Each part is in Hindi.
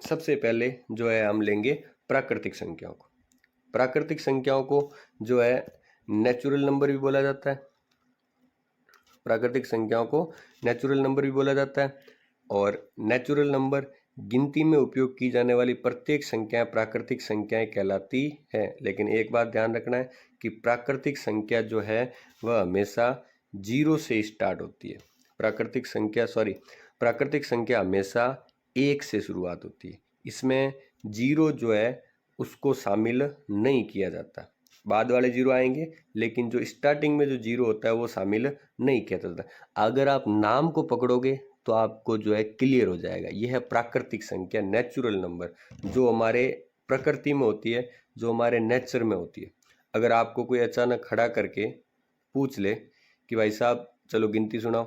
सबसे पहले जो है हम लेंगे प्राकृतिक संख्याओं को। प्राकृतिक संख्याओं को जो है नेचुरल नंबर भी बोला जाता है, प्राकृतिक संख्याओं को नेचुरल नंबर भी बोला जाता है। और नेचुरल नंबर गिनती में उपयोग की जाने वाली प्रत्येक संख्याएं प्राकृतिक संख्याएं कहलाती है। लेकिन एक बात ध्यान रखना है कि प्राकृतिक संख्या जो है वह हमेशा जीरो से स्टार्ट होती है। प्राकृतिक संख्या हमेशा एक से शुरुआत होती है। इसमें जीरो जो है उसको शामिल नहीं किया जाता। बाद वाले जीरो आएंगे लेकिन जो स्टार्टिंग में जो जीरो होता है वो शामिल नहीं किया जाता। अगर आप नाम को पकड़ोगे तो आपको जो है क्लियर हो जाएगा। यह है प्राकृतिक संख्या, नेचुरल नंबर, जो हमारे प्रकृति में होती है, जो हमारे नेचर में होती है। अगर आपको कोई अचानक खड़ा करके पूछ ले कि भाई साहब चलो गिनती सुनाओ,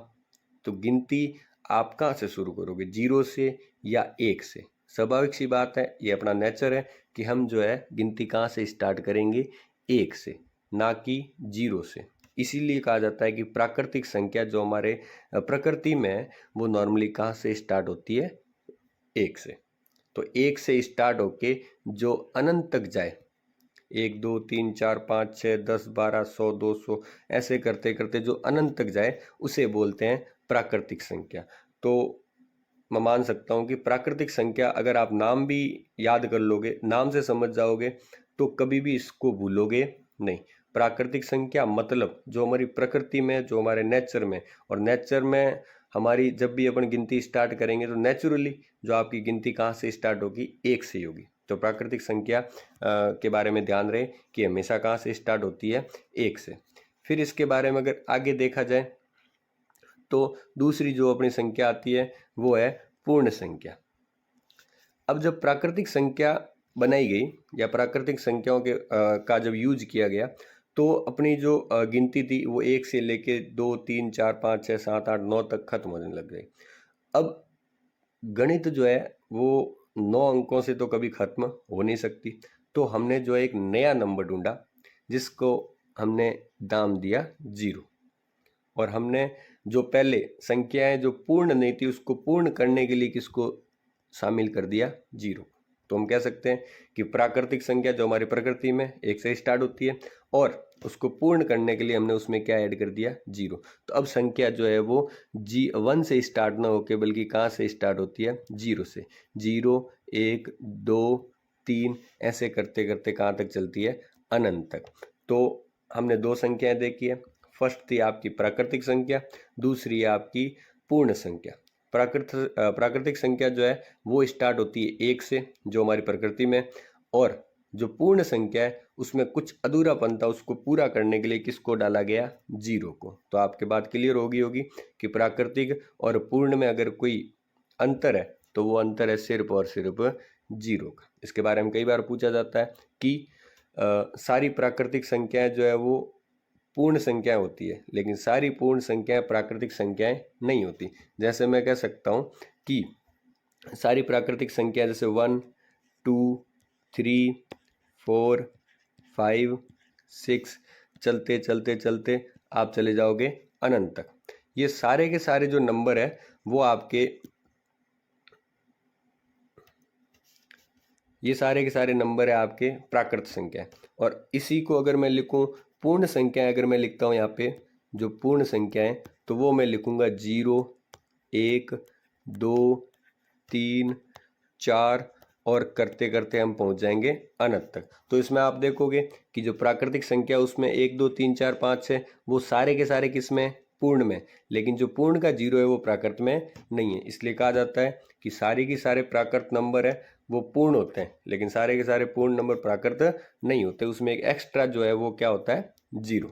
तो गिनती आप कहाँ से शुरू करोगे, जीरो से या एक से? स्वाभाविक सी बात है, ये अपना नेचर है कि हम जो है गिनती कहाँ से स्टार्ट करेंगे, एक से, ना कि जीरो से। इसीलिए कहा जाता है कि प्राकृतिक संख्या जो हमारे प्रकृति में है वो नॉर्मली कहाँ से स्टार्ट होती है, एक से। तो एक से स्टार्ट होके जो अनंत तक जाए, 1 2 3 4 5 6 10 12 100 200 ऐसे करते करते जो अनंत तक जाए उसे बोलते हैं प्राकृतिक संख्या। तो मैं मान सकता हूँ कि प्राकृतिक संख्या अगर आप नाम भी याद कर लोगे, नाम से समझ जाओगे, तो कभी भी इसको भूलोगे नहीं। प्राकृतिक संख्या मतलब जो हमारी प्रकृति में, जो हमारे नेचर में, और नेचर में हमारी जब भी अपन गिनती स्टार्ट करेंगे तो नेचुरली जो आपकी गिनती कहाँ से स्टार्ट होगी, एक से ही होगी। तो प्राकृतिक संख्या के बारे में ध्यान रहे कि हमेशा कहाँ से स्टार्ट होती है, एक से। फिर इसके बारे में अगर आगे देखा जाए तो दूसरी जो अपनी संख्या आती है वो है पूर्ण संख्या। अब जब प्राकृतिक संख्या बनाई गई या प्राकृतिक संख्याओं के का जब यूज किया गया तो अपनी जो गिनती थी वो एक से लेके 2 3 4 5 6 7 8 9 तक खत्म होने लग गई। अब गणित जो है वो 9 अंकों से तो कभी खत्म हो नहीं सकती, तो हमने जो है एक नया नंबर ढूंढा जिसको हमने नाम दिया जीरो। और हमने जो पहले संख्याएं जो पूर्ण नहीं थी उसको पूर्ण करने के लिए किसको शामिल कर दिया, जीरो। तो हम कह सकते हैं कि प्राकृतिक संख्या जो हमारी प्रकृति में एक से स्टार्ट होती है और उसको पूर्ण करने के लिए हमने उसमें क्या ऐड कर दिया, जीरो। तो अब संख्या जो है वो वन से स्टार्ट ना होके बल्कि कहाँ से स्टार्ट होती है, जीरो से। 0 1 2 3 ऐसे करते करते कहाँ तक चलती है, अनंत तक। तो हमने दो संख्याएं देखी है, फर्स्ट थी आपकी प्राकृतिक संख्या, दूसरी है आपकी पूर्ण संख्या। प्राकृतिक संख्या जो है वो स्टार्ट होती है एक से, जो हमारी प्रकृति में, और जो पूर्ण संख्या है उसमें कुछ अधूरापन था, उसको पूरा करने के लिए किसको डाला गया, जीरो को। तो आपके बात क्लियर होगी कि प्राकृतिक और पूर्ण में अगर कोई अंतर है तो वो अंतर है सिर्फ और सिर्फ जीरो का। इसके बारे में कई बार पूछा जाता है कि सारी प्राकृतिक संख्याएं जो है वो पूर्ण संख्याएं होती है, लेकिन सारी पूर्ण संख्याएं प्राकृतिक संख्याएं नहीं होती। जैसे मैं कह सकता हूं कि सारी प्राकृतिक संख्या जैसे 1 2 3 4 5 6 चलते चलते चलते आप चले जाओगे अनंत तक। ये सारे के सारे जो नंबर है वो आपके, ये सारे के सारे नंबर है आपके प्राकृत संख्या। और इसी को अगर मैं लिखूं पूर्ण संख्या, अगर मैं लिखता हूं यहाँ पे जो पूर्ण संख्या है तो वो मैं लिखूंगा 0 1 2 3 4 और करते करते हम पहुंच जाएंगे अनंत तक। तो इसमें आप देखोगे कि जो प्राकृतिक संख्या उसमें 1 2 3 4 5 6 वो सारे के सारे किस में, पूर्ण में, लेकिन जो पूर्ण का जीरो है वो प्राकृत में नहीं है। इसलिए कहा जाता है कि सारे के सारे प्राकृत नंबर है वो पूर्ण होते हैं, लेकिन सारे के सारे पूर्ण नंबर प्राकृत नहीं होते, उसमें एक एक्स्ट्रा जो है वो क्या होता है, जीरो।